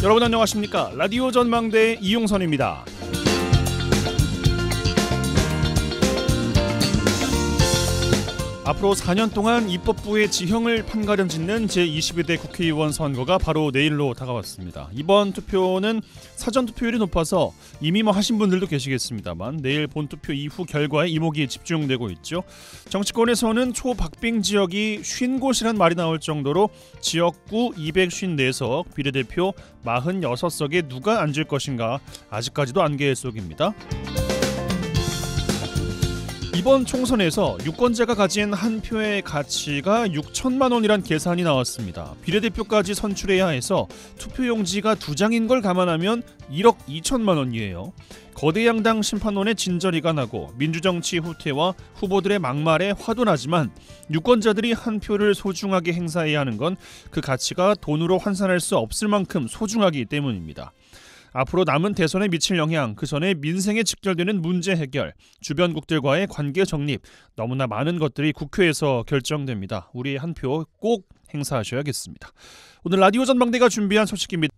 여러분 안녕하십니까? 라디오 전망대 이용선입니다. 앞으로 4년 동안 입법부의 지형을 판가름짓는 제22대 국회의원 선거가 바로 내일로 다가왔습니다. 이번 투표는 사전투표율이 높아서 이미 하신 분들도 계시겠습니다만 내일 본투표 이후 결과에 이목이 집중되고 있죠. 정치권에서는 초박빙 지역이 50곳이란 말이 나올 정도로 지역구 254석, 비례대표 46석에 누가 앉을 것인가 아직까지도 안개 속입니다. 이번 총선에서 유권자가 가진 한 표의 가치가 6천만 원이란 계산이 나왔습니다. 비례대표까지 선출해야 해서 투표용지가 2장인 걸 감안하면 1억 2천만 원이에요. 거대 양당 심판원의 진저리가 나고 민주정치 후퇴와 후보들의 막말에 화도 나지만 유권자들이 한 표를 소중하게 행사해야 하는 건 그 가치가 돈으로 환산할 수 없을 만큼 소중하기 때문입니다. 앞으로 남은 대선에 미칠 영향, 그 전에 민생에 직결되는 문제 해결, 주변국들과의 관계 정립, 너무나 많은 것들이 국회에서 결정됩니다. 우리 한 표 꼭 행사하셔야겠습니다. 오늘 라디오 전망대가 준비한 소식입니다.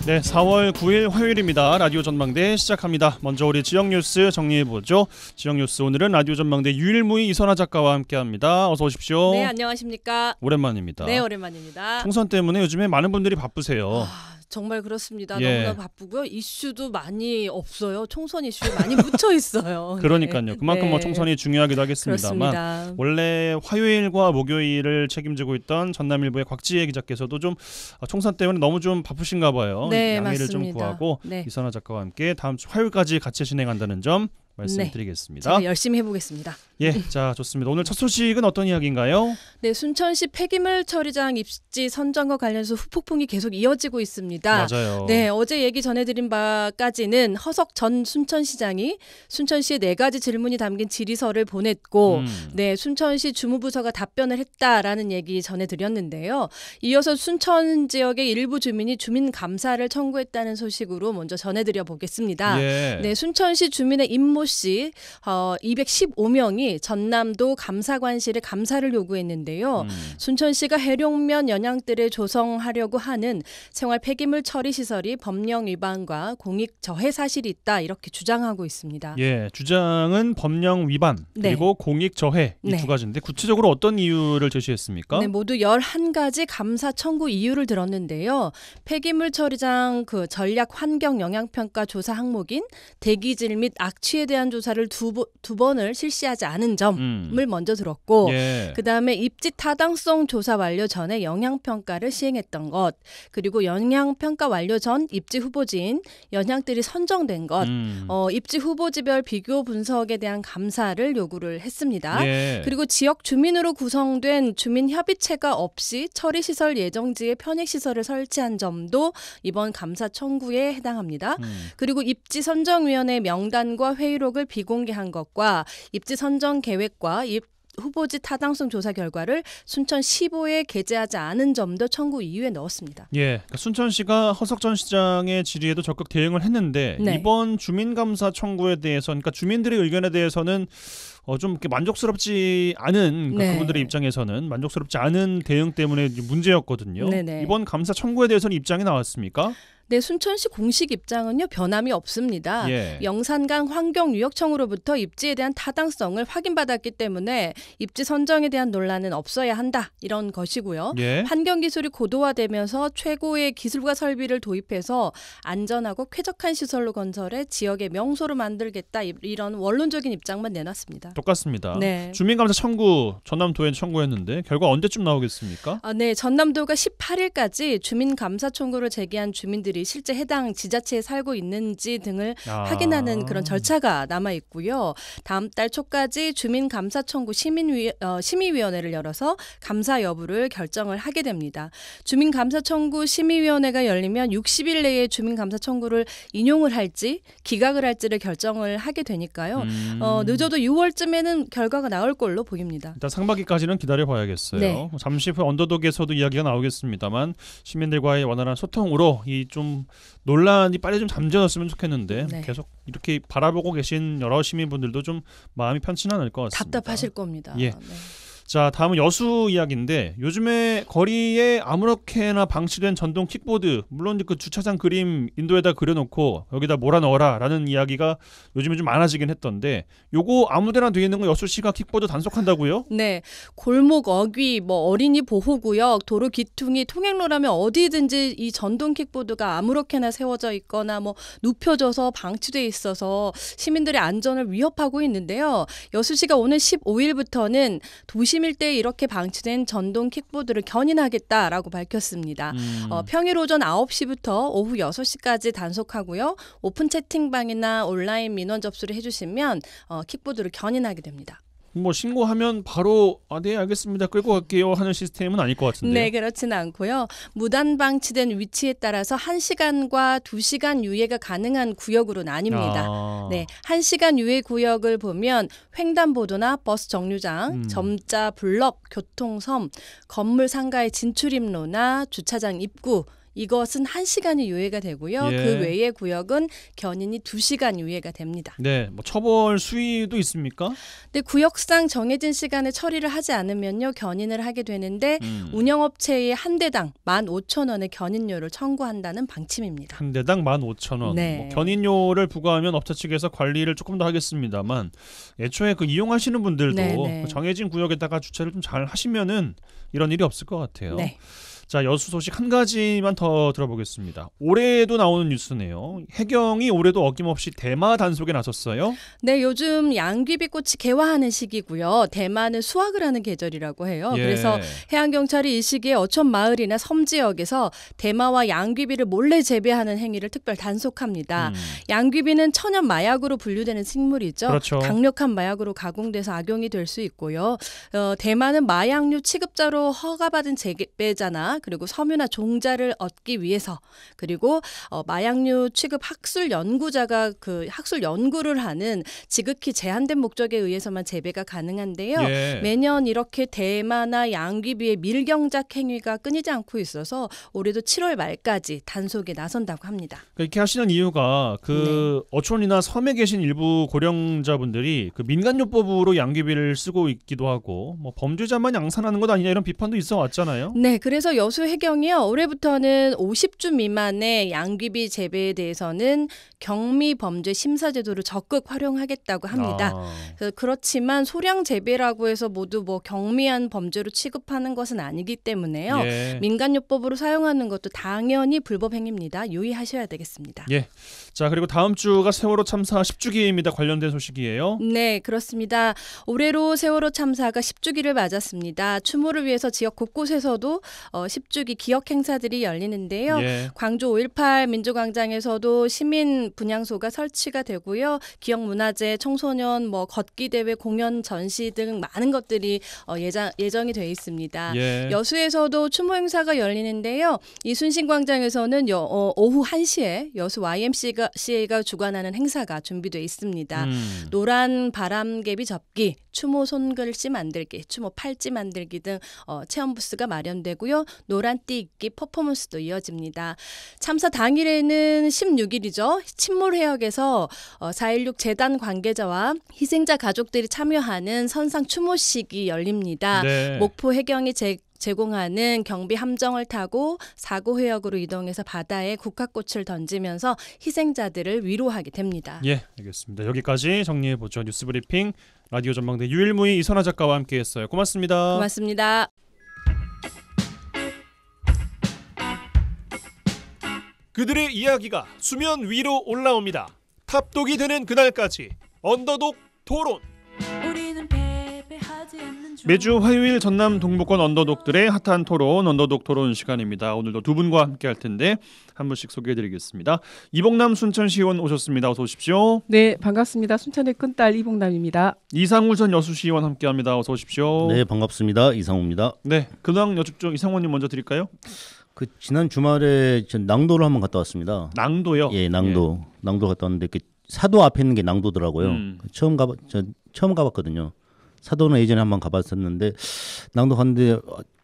네, 4월 9일 화요일입니다. 라디오 전망대 시작합니다. 먼저 우리 지역 뉴스 정리해보죠. 지역 뉴스 오늘은 라디오 전망대 유일무이 이선아 작가와 함께합니다. 어서 오십시오. 네, 안녕하십니까. 오랜만입니다. 네, 오랜만입니다. 총선 때문에 요즘에 많은 분들이 바쁘세요. 정말 그렇습니다. 예. 너무나 바쁘고요. 이슈도 많이 없어요. 총선 이슈에 많이 묻혀 있어요. 그러니까요. 네. 그만큼 네. 총선이 중요하기도 하겠습니다만 그렇습니다. 원래 화요일과 목요일을 책임지고 있던 전남일보의 곽지혜 기자께서도 좀 총선 때문에 너무 좀 바쁘신가 봐요. 네, 양해를 좀 맞습니다. 구하고 네. 이선아 작가와 함께 다음 주 화요일까지 같이 진행한다는 점 말씀드리겠습니다. 제가 열심히 해보겠습니다. 예, 자 좋습니다. 오늘 첫 소식은 어떤 이야기인가요? 네, 순천시 폐기물 처리장 입지 선정과 관련해서 후폭풍이 계속 이어지고 있습니다. 맞아요. 네, 어제 얘기 전해드린 바까지는 허석 전 순천시장이 순천시에 4가지 질문이 담긴 질의서를 보냈고 네, 순천시 주무부서가 답변을 했다라는 얘기 전해드렸는데요. 이어서 순천 지역의 일부 주민이 주민 감사를 청구했다는 소식으로 먼저 전해드려 보겠습니다. 예. 네, 순천시 주민의 임모 씨 215명이 전남도 감사관실에 감사를 요구했는데요. 순천시가 해룡면 연양들을 조성하려고 하는 생활 폐기물 처리 시설이 법령 위반과 공익 저해 사실이 있다 이렇게 주장하고 있습니다. 예, 주장은 법령 위반 그리고 네. 공익 저해 이 두 가지인데 구체적으로 어떤 이유를 제시했습니까? 네, 모두 11가지 감사 청구 이유를 들었는데요. 폐기물 처리장 전략 환경 영향 평가 조사 항목인 대기질 및 악취에 대한 조사를 두 번을 실시하지 않은 점을 먼저 들었고 예. 그다음에 입지 타당성 조사 완료 전에 영향평가를 시행했던 것 그리고 영향평가 완료 전 입지 후보지인 연향들이 선정된 것 입지 후보지별 비교 분석에 대한 감사를 요구를 했습니다. 예. 그리고 지역 주민으로 구성된 주민협의체가 없이 처리시설 예정지에 편익시설을 설치한 점도 이번 감사 청구에 해당합니다. 그리고 입지 선정위원회 명단과 회의록을 비공개한 것과 입지 선정 계획과 후보지 타당성 조사 결과를 순천시보에 게재하지 않은 점도 청구 이유에 넣었습니다. 예, 그러니까 순천시가 허석 전 시장의 질의에도 적극 대응을 했는데 네. 이번 주민감사 청구에 대해서, 그러니까 주민들의 의견에 대해서는 좀 이렇게 만족스럽지 않은 네. 그분들의 입장에서는 만족스럽지 않은 대응 때문에 문제였거든요. 네네. 이번 감사 청구에 대해서는 입장이 나왔습니까? 네, 순천시 공식 입장은요 변함이 없습니다. 예. 영산강 환경유역청으로부터 입지에 대한 타당성을 확인받았기 때문에 입지 선정에 대한 논란은 없어야 한다 이런 것이고요. 예. 환경기술이 고도화되면서 최고의 기술과 설비를 도입해서 안전하고 쾌적한 시설로 건설해 지역의 명소로 만들겠다 이런 원론적인 입장만 내놨습니다. 똑같습니다. 네. 주민감사 청구 전남도에 청구했는데 결과 언제쯤 나오겠습니까? 네, 전남도가 18일까지 주민감사 청구를 제기한 주민들이 실제 해당 지자체에 살고 있는지 등을 확인하는 그런 절차가 남아 있고요. 다음 달 초까지 주민감사 청구 심의위원회를 열어서 감사 여부를 결정을 하게 됩니다. 주민감사 청구 심의위원회가 열리면 60일 내에 주민감사 청구를 인용을 할지 기각을 할지를 결정을 하게 되니까요. 늦어도 6월쯤에는 결과가 나올 걸로 보입니다. 일단 상반기까지는 기다려봐야겠어요. 네. 잠시 후 언더독에서도 이야기가 나오겠습니다만 시민들과의 원활한 소통으로 이 좀 좀 논란이 빨리 좀 잠재웠으면 좋겠는데 네. 계속 이렇게 바라보고 계신 여러 시민분들도 좀 마음이 편치는 않을 것 같습니다. 답답하실 겁니다. 예. 네. 자, 다음은 여수 이야기인데 요즘에 거리에 아무렇게나 방치된 전동 킥보드, 물론 그 주차장 그림 인도에다 그려놓고 여기다 몰아넣어라라는 이야기가 요즘에 좀 많아지긴 했던데 요거 아무데나 돼 있는 거 여수시가 킥보드 단속한다고요? 네, 골목, 어귀, 뭐 어린이 보호구역, 도로 귀퉁이, 통행로라면 어디든지 이 전동 킥보드가 아무렇게나 세워져 있거나 뭐 눕혀져서 방치돼 있어서 시민들의 안전을 위협하고 있는데요. 여수시가 오늘 15일부터는 도심 일대에 이렇게 방치된 전동 킥보드를 견인하겠다라고 밝혔습니다. 평일 오전 9시부터 오후 6시까지 단속하고요. 오픈 채팅방이나 온라인 민원 접수를 해주시면 킥보드를 견인하게 됩니다. 뭐 신고하면 바로 네 알겠습니다 끌고 갈게요 하는 시스템은 아닐 것 같은데요. 네, 그렇지는 않고요. 무단 방치된 위치에 따라서 1시간과 2시간 유예가 가능한 구역으로 나뉩니다. 네, 1시간 유예 구역을 보면 횡단보도나 버스 정류장, 점자 블럭, 교통섬, 건물 상가의 진출입로나 주차장 입구, 이것은 1시간이 유예가 되고요. 예. 그 외의 구역은 견인이 2시간 유예가 됩니다. 네, 뭐 처벌 수위도 있습니까? 근데 구역상 정해진 시간에 처리를 하지 않으면요 견인을 하게 되는데 운영업체의 한 대당 15,000원의 견인료를 청구한다는 방침입니다. 한 대당 15,000원. 네. 뭐 견인료를 부과하면 업체 측에서 관리를 조금 더 하겠습니다만 애초에 그 이용하시는 분들도 네. 그 정해진 구역에다가 주차를 좀 잘 하시면은 이런 일이 없을 것 같아요. 네. 자, 여수 소식 한 가지만 더 들어보겠습니다. 올해도 나오는 뉴스네요. 해경이 올해도 어김없이 대마 단속에 나섰어요. 네, 요즘 양귀비꽃이 개화하는 시기고요. 대마는 수확을 하는 계절이라고 해요. 예. 그래서 해양경찰이 이 시기에 어촌 마을이나 섬 지역에서 대마와 양귀비를 몰래 재배하는 행위를 특별 단속합니다. 양귀비는 천연 마약으로 분류되는 식물이죠. 그렇죠. 강력한 마약으로 가공돼서 악용이 될 수 있고요. 대마는 마약류 취급자로 허가받은 재배자나 그리고 섬유나 종자를 얻기 위해서 그리고 마약류 취급 학술 연구자가 그 학술 연구를 하는 지극히 제한된 목적에 의해서만 재배가 가능한데요. 예. 매년 이렇게 대마나 양귀비의 밀경작 행위가 끊이지 않고 있어서 올해도 7월 말까지 단속에 나선다고 합니다. 이렇게 하시는 이유가 그 어촌이나 섬에 계신 일부 고령자분들이 그 민간요법으로 양귀비를 쓰고 있기도 하고 뭐 범죄자만 양산하는 것 아니냐 이런 비판도 있어 왔잖아요. 네, 그래서 여수 해경이요 올해부터는 50주 미만의 양귀비 재배에 대해서는 경미 범죄 심사 제도를 적극 활용하겠다고 합니다. 그렇지만 소량 재배라고 해서 모두 뭐 경미한 범죄로 취급하는 것은 아니기 때문에요. 예. 민간요법으로 사용하는 것도 당연히 불법 행위입니다. 유의하셔야 되겠습니다. 예. 자, 그리고 다음 주가 세월호 참사 10주기입니다. 관련된 소식이에요. 네, 그렇습니다. 올해로 세월호 참사가 10주기를 맞았습니다. 추모를 위해서 지역 곳곳에서도 10주기 기억 행사들이 열리는데요. 예. 광주 5.18 민주광장에서도 시민 분향소가 설치가 되고요. 기억문화제, 청소년 뭐 걷기 대회, 공연, 전시 등 많은 것들이 예정이 되어 있습니다. 예. 여수에서도 추모 행사가 열리는데요. 이순신광장에서는 오후 1시에 여수 YMCA가 주관하는 행사가 준비되어 있습니다. 노란 바람개비 접기, 추모 손글씨 만들기, 추모 팔찌 만들기 등 체험 부스가 마련되고요. 노란 띠 입기 퍼포먼스도 이어집니다. 참사 당일에는 16일이죠. 침몰해역에서 4.16 재단 관계자와 희생자 가족들이 참여하는 선상 추모식이 열립니다. 네. 목포 해경이 제공하는 경비 함정을 타고 사고해역으로 이동해서 바다에 국화꽃을 던지면서 희생자들을 위로하게 됩니다. 예, 알겠습니다. 여기까지 정리해보죠. 뉴스브리핑 라디오 전망대 유일무이 이선아 작가와 함께했어요. 고맙습니다. 고맙습니다. 그들의 이야기가 수면 위로 올라옵니다. 탑독이 되는 그날까지 언더독 토론. 매주 화요일 전남 동부권 언더독들의 핫한 토론 언더독 토론 시간입니다. 오늘도 두 분과 함께할 텐데 한 분씩 소개해드리겠습니다. 이봉남 순천시의원 오셨습니다. 어서 오십시오. 네, 반갑습니다. 순천의 큰딸 이봉남입니다. 이상우 전 여수시의원 함께합니다. 어서 오십시오. 네, 반갑습니다. 이상우입니다. 네, 근황 여쭙죠. 이상우님 먼저 드릴까요? 그 지난 주말에 전 낭도를 한번 갔다 왔습니다. 낭도요? 예, 낭도. 낭도 갔다 왔는데 그 사도 앞에 있는 게 낭도더라고요. 처음 가봤거든요. 사도는 예전에 한번 가봤었는데 낭도 갔는데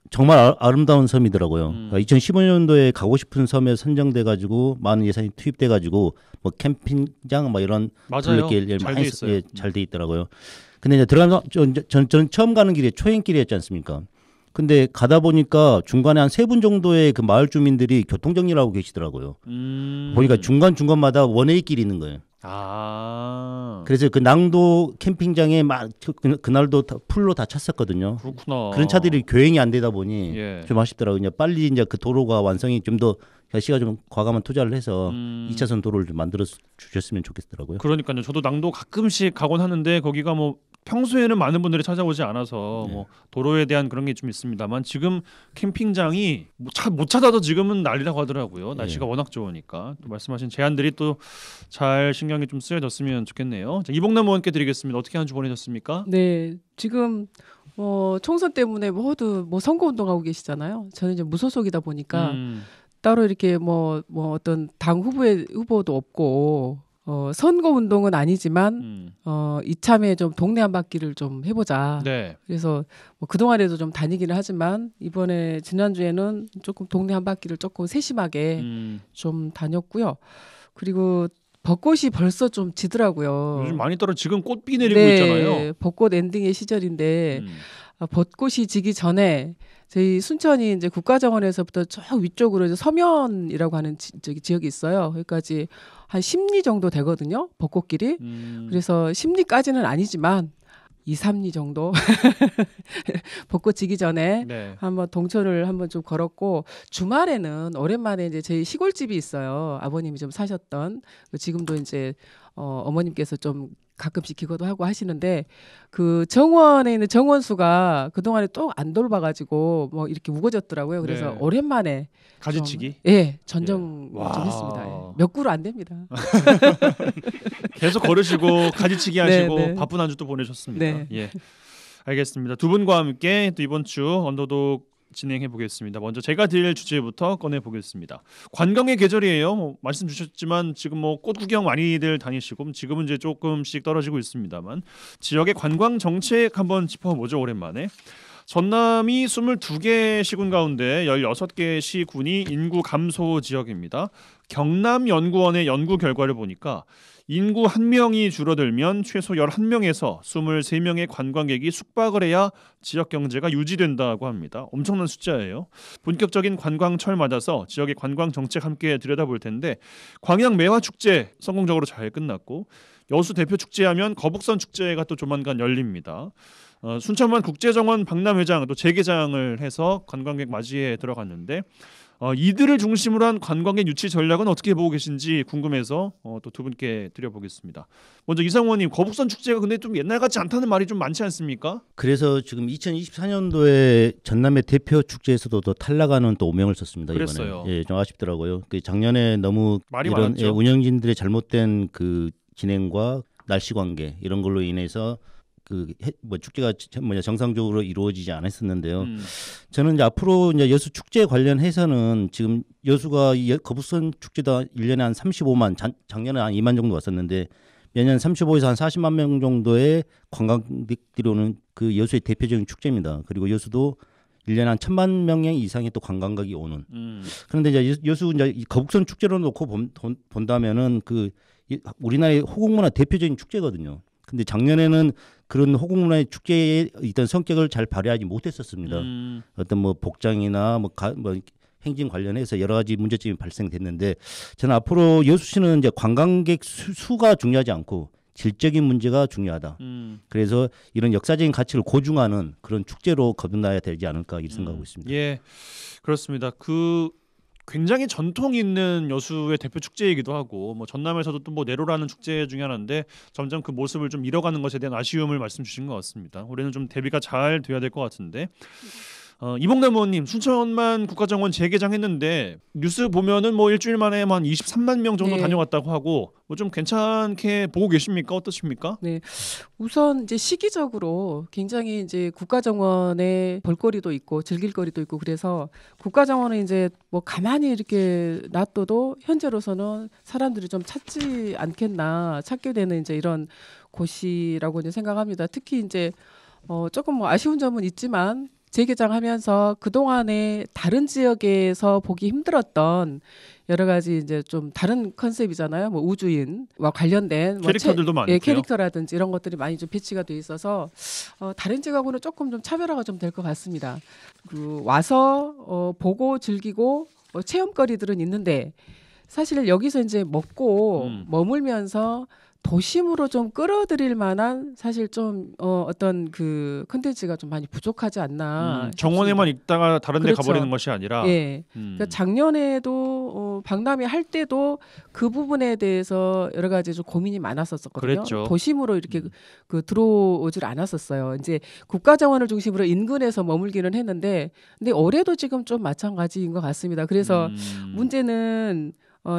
정말 아름다운 섬이더라고요. 2015년도에 가고 싶은 섬에 선정돼 가지고 많은 예산이 투입돼 가지고 뭐 캠핑장 뭐 이런 맞아요. 둘레길 잘 많이 돼 있어요. 잘 돼 있더라고요. 근데 이제 들어가서 저는 처음 가는 길이 초행길이었지 않습니까? 근데 가다 보니까 중간에 한 3분 정도의 그 마을 주민들이 교통 정리를 하고 계시더라고요. 보니까 중간중간마다 원웨이 길이 있는 거예요. 아, 그래서 그 낭도 캠핑장에 막 그날도 풀로 다 찼었거든요. 그렇구나. 그런 차들이 교행이 안 되다 보니 예. 좀 아쉽더라고요. 이제 빨리 이제 그 도로가 완성이 좀 더 시가 좀 과감한 투자를 해서 2차선 도로를 좀 만들어 주셨으면 좋겠더라고요. 그러니까요. 저도 낭도 가끔씩 가곤 하는데 거기가 뭐 평소에는 많은 분들이 찾아오지 않아서 뭐 도로에 대한 그런 게 좀 있습니다만 지금 캠핑장이 못 찾아도 지금은 난리라고 하더라고요. 날씨가 워낙 좋으니까. 또 말씀하신 제안들이 또 잘 신경이 좀 쓰여졌으면 좋겠네요. 자, 이봉남 의원께 드리겠습니다. 어떻게 한 주 보내셨습니까? 네, 지금 총선 때문에 모두 선거 운동하고 계시잖아요. 저는 이제 무소속이다 보니까 따로 이렇게 어떤 당 후보도 없고 선거 운동은 아니지만 이참에 좀 동네 한 바퀴를 좀 해보자. 네. 그래서 그동안에도 좀 다니기는 하지만 이번에 지난주에는 조금 동네 한 바퀴를 조금 세심하게 좀 다녔고요. 그리고 벚꽃이 벌써 좀 지더라고요. 요즘 많이 떨어 지금 꽃비 내리고 네, 있잖아요. 벚꽃 엔딩의 시절인데 벚꽃이 지기 전에 저희 순천이 이제 국가정원에서부터 저 위쪽으로 이제 서면이라고 하는 지역이 있어요. 거기까지 한 10리 정도 되거든요. 벚꽃길이. 그래서 10리까지는 아니지만 2, 3리 정도 벚꽃 지기 전에 네. 한번 동천을 한번 좀 걸었고 주말에는 오랜만에 이제 저희 시골집이 있어요. 아버님이 좀 사셨던 지금도 이제 어머님께서 좀 가끔씩 기거도 하고 하시는데 그 정원에 있는 정원수가 그동안에 또 안 돌봐가지고 뭐 이렇게 우거졌더라고요. 그래서 네. 오랜만에 가지치기? 전정 와. 좀 했습니다. 몇 그루 안 됩니다. 계속 걸으시고 가지치기 하시고 네. 바쁜 한 주 또 보내셨습니다. 네. 예. 알겠습니다. 두 분과 함께 또 이번 주 언더독 진행해 보겠습니다. 먼저 제가 드릴 주제부터 꺼내 보겠습니다. 관광의 계절이에요. 말씀 주셨지만 지금 꽃 구경 많이들 다니시고 지금은 이제 조금씩 떨어지고 있습니다만 지역의 관광 정책 한번 짚어보죠. 오랜만에. 전남이 22개 시군 가운데 16개 시군이 인구 감소 지역입니다. 경남연구원의 연구 결과를 보니까 인구 1명이 줄어들면 최소 11명에서 23명의 관광객이 숙박을 해야 지역 경제가 유지된다고 합니다. 엄청난 숫자예요. 본격적인 관광철 맞아서 지역의 관광 정책 함께 들여다볼 텐데 광양 매화축제 성공적으로 잘 끝났고 여수 대표 축제하면 거북선 축제가 또 조만간 열립니다. 순천만 국제정원 박람회장 또 재개장을 해서 관광객 맞이해 들어갔는데 이들을 중심으로 한 관광객 유치 전략은 어떻게 보고 계신지 궁금해서 또 두 분께 드려보겠습니다. 먼저 이상원님, 거북선 축제가 근데 좀 옛날 같지 않다는 말이 좀 많지 않습니까? 그래서 지금 2024년도에 전남의 대표 축제에서도 또 탈락하는 또 오명을 썼습니다. 그랬어요. 이번에. 좀 아쉽더라고요. 작년에 너무 말이 이런 많았죠. 운영진들의 잘못된 그 진행과 날씨 관계 이런 걸로 인해서 축제가 정상적으로 이루어지지 않았었는데요. 저는 이제 앞으로 이제 여수 축제 관련해서는 지금 여수가 거북선 축제도 1년에 한 35만, 작년에 한 2만 정도 왔었는데 매년 35에서 한 40만 명 정도의 관광객들이 오는 그 여수의 대표적인 축제입니다. 그리고 여수도 1년에 한 1,000만 명 이상의 또 관광객이 오는. 그런데 이제 여수 이제 거북선 축제로 놓고 본다면은 우리나라의 호국문화 대표적인 축제거든요. 근데 작년에는 그런 호국문화의 축제에 있던 성격을 잘 발휘하지 못했었습니다. 어떤 복장이나 행진 관련해서 여러 가지 문제점이 발생됐는데 저는 앞으로 여수시는 이제 관광객 수가 중요하지 않고 질적인 문제가 중요하다. 그래서 이런 역사적인 가치를 고증하는 그런 축제로 거듭나야 되지 않을까 이렇게 생각하고 있습니다. 예, 그렇습니다. 굉장히 전통 있는 여수의 대표 축제이기도 하고 전남에서도 또 내로라는 축제 중에 하나인데 점점 그 모습을 좀 잃어가는 것에 대한 아쉬움을 말씀 주신 것 같습니다. 올해는 좀 대비가 잘 돼야 될 것 같은데 이봉남 의원님, 순천만 국가정원 재개장했는데 뉴스 보면은 일주일 만에 한 23만 명 정도 네. 다녀왔다고 하고 좀 괜찮게 보고 계십니까? 어떠십니까? 네, 우선 이제 시기적으로 굉장히 이제 국가정원에 볼거리도 있고 즐길거리도 있고 그래서 국가정원은 이제 가만히 이렇게 놔둬도 현재로서는 사람들이 좀 찾지 않겠나 찾게 되는 이제 이런 곳이라고 이제 생각합니다. 특히 이제 조금 아쉬운 점은 있지만 재개장하면서 그동안에 다른 지역에서 보기 힘들었던 여러 가지 이제 좀 다른 컨셉이잖아요. 뭐 우주인과 관련된 캐릭터들도 많고요. 예, 캐릭터라든지 이런 것들이 많이 좀 배치가 돼 있어서 다른 지역하고는 조금 좀 차별화가 좀 될 것 같습니다. 그 와서 보고 즐기고 체험거리들은 있는데 사실 여기서 이제 먹고 머물면서 도심으로 좀 끌어들일 만한 사실 좀 어떤 그 컨텐츠가 좀 많이 부족하지 않나. 정원에만 있다가 다른 데 그렇죠. 가버리는 것이 아니라 예. 그러니까 작년에도 박람회 할 때도 그 부분에 대해서 여러 가지 좀 고민이 많았었거든요. 그랬죠. 도심으로 이렇게 그 들어오질 않았었어요. 이제 국가정원을 중심으로 인근에서 머물기는 했는데 근데 올해도 지금 좀 마찬가지인 것 같습니다. 그래서 문제는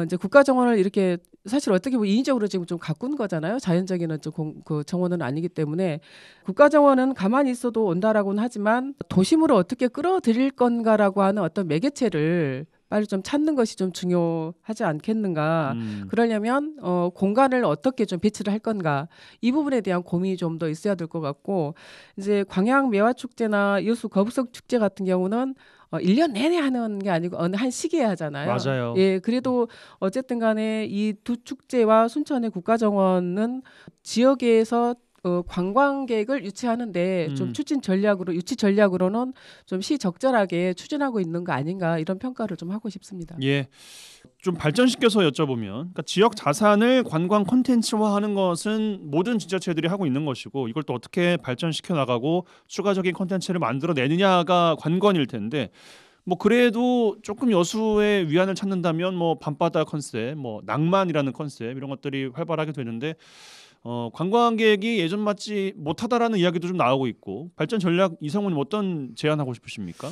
이제 국가정원을 이렇게 사실 어떻게 보면 인위적으로 지금 좀 가꾼 거잖아요. 자연적인 그 정원은 아니기 때문에 국가정원은 가만히 있어도 온다라고는 하지만 도심으로 어떻게 끌어들일 건가라고 하는 어떤 매개체를 빨리 좀 찾는 것이 좀 중요하지 않겠는가. 그러려면 공간을 어떻게 좀 배치를 할 건가. 이 부분에 대한 고민이 좀 더 있어야 될 것 같고 이제 광양 매화축제나 여수 거북석 축제 같은 경우는 1년 내내 하는 게 아니고 어느 한 시기에 하잖아요. 맞아요. 예, 그래도 어쨌든 간에 이 두 축제와 순천의 국가정원은 지역에서 관광객을 유치하는데 좀 유치 전략으로는 좀 시적절하게 추진하고 있는 거 아닌가 이런 평가를 좀 하고 싶습니다. 예, 좀 발전시켜서 여쭤보면 그러니까 지역 자산을 관광 콘텐츠화하는 것은 모든 지자체들이 하고 있는 것이고 이걸 또 어떻게 발전시켜 나가고 추가적인 콘텐츠를 만들어내느냐가 관건일 텐데 뭐 그래도 조금 여수의 위안을 찾는다면 뭐 밤바다 컨셉, 뭐 낭만이라는 컨셉 이런 것들이 활발하게 되는데 관광객이 예전 맞지 못하다라는 이야기도 좀 나오고 있고 발전 전략 이성훈님 어떤 제안하고 싶으십니까?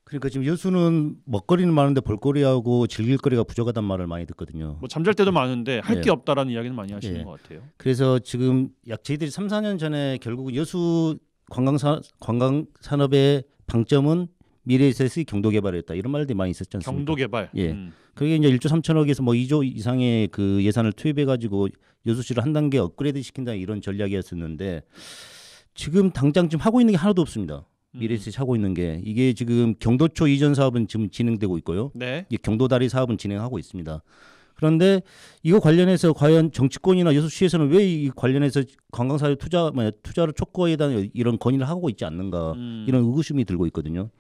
그러니까 지금 여수는 먹거리는 많은데 볼거리하고 즐길거리가 부족하다는 말을 많이 듣거든요. 뭐 잠잘 때도 많은데 할 게 예. 없다라는 이야기는 많이 하시는 예. 것 같아요. 그래서 지금 약 저희들이 3, 4년 전에 결국은 여수 관광산업의 방점은 미래에셋의 경도 개발이었다. 이런 말들이 많이 있었지 않습니까? 경도 개발. 예. 그게 이제 1조 3천억에서 뭐 2조 이상의 그 예산을 투입해 가지고 여수시를 한 단계 업그레이드 시킨다 이런 전략이었었는데 지금 당장 지금 하고 있는 게 하나도 없습니다. 미래에셋이 하고 있는 게 이게 지금 경도초 이전 사업은 지금 진행되고 있고요. 네. 이게 경도다리 사업은 진행하고 있습니다. 그런데 이거 관련해서 과연 정치권이나 여수시에서는 왜 이 관련해서 관광사업 투자를 촉구에 대한 이런 건의를 하고 있지 않는가 이런 의구심이 들고 있거든요.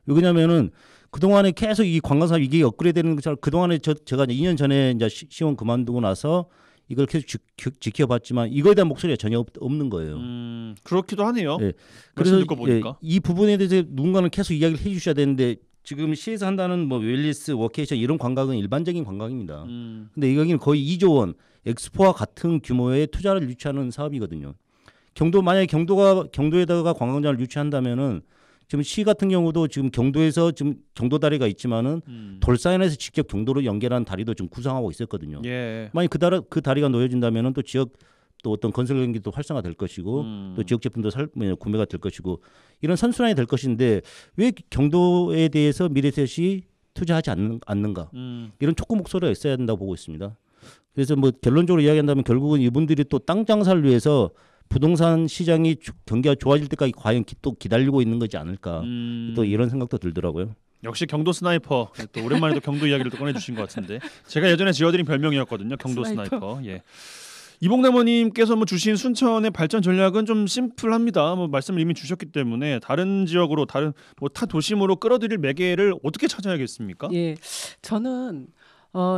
왜냐면은 그동안에 계속 이 관광사업 이게 업그레이드되는 것처럼 그동안에 제가 2년 전에 이제 시원 그만두고 나서 이걸 계속 지켜봤지만 이거에 대한 목소리가 전혀 없는 거예요. 그렇기도 하네요. 네. 그래서 듣고 보니까. 이 부분에 대해서 누군가는 계속 이야기를 해주셔야 되는데 지금 시에서 한다는 뭐 웰리스, 워케이션 이런 관광은 일반적인 관광입니다. 근데 여기는 거의 2조 원 엑스포와 같은 규모의 투자를 유치하는 사업이거든요. 만약에 경도에다가 관광장을 유치한다면은 지금 시 같은 경우도 지금 경도에서 지금 경도 다리가 있지만은 돌산에서 직접 경도로 연결한 다리도 지금 구상하고 있었거든요. 예. 만약 그 다리가 놓여진다면은 또 지역 또 어떤 건설 경기도 활성화될 것이고 또 지역 제품도 구매가 될 것이고 이런 선순환이 될 것인데 왜 경도에 대해서 미래셋이 투자하지 않는가 이런 촉구 목소리가 있어야 된다고 보고 있습니다. 그래서 뭐 결론적으로 이야기한다면 결국은 이분들이 또 땅 장사를 위해서 부동산 시장이 경기가 좋아질 때까지 과연 또 기다리고 있는 거지 않을까 또 이런 생각도 들더라고요. 역시 경도 스나이퍼. 또 오랜만에 또 경도 이야기를 또 꺼내주신 것 같은데 제가 예전에 지어드린 별명이었거든요. 경도 스나이퍼. 예. 이봉나무님께서 뭐 주신 순천의 발전 전략은 좀 심플합니다. 뭐 말씀을 이미 주셨기 때문에 다른 지역으로 다른 뭐 타 도심으로 끌어들일 매개를 어떻게 찾아야겠습니까? 예, 저는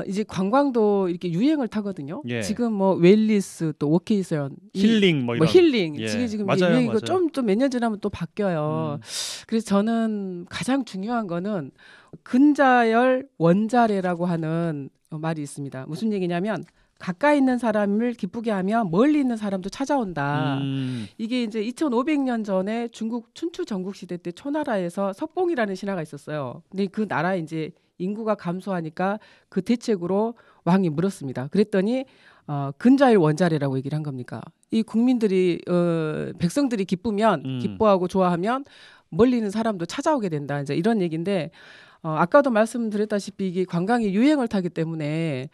이제 관광도 이렇게 유행을 타거든요. 예. 지금 뭐 웰리스 또 워케이션 힐링 뭐 이런. 힐링 예. 지금 맞아요, 유행이고 맞아요. 좀 몇 년 지나면 또 바뀌어요. 그래서 저는 가장 중요한 거는 근자열 원자래라고 하는 말이 있습니다. 무슨 얘기냐면 가까이 있는 사람을 기쁘게 하면 멀리 있는 사람도 찾아온다. 이게 이제 2500년 전에 중국 춘추 전국 시대 때 초나라에서 석봉이라는 신화가 있었어요. 근데 그 나라에 이제 인구가 감소하니까 그 대책으로 왕이 물었습니다. 그랬더니 근자일 원자래라고 얘기를 한 겁니까? 이 국민들이 백성들이 기쁘면 기뻐하고 좋아하면 멀리 있는 사람도 찾아오게 된다. 이제 이런 얘기인데 아까도 말씀드렸다시피 이게 관광이 유행을 타기 때문에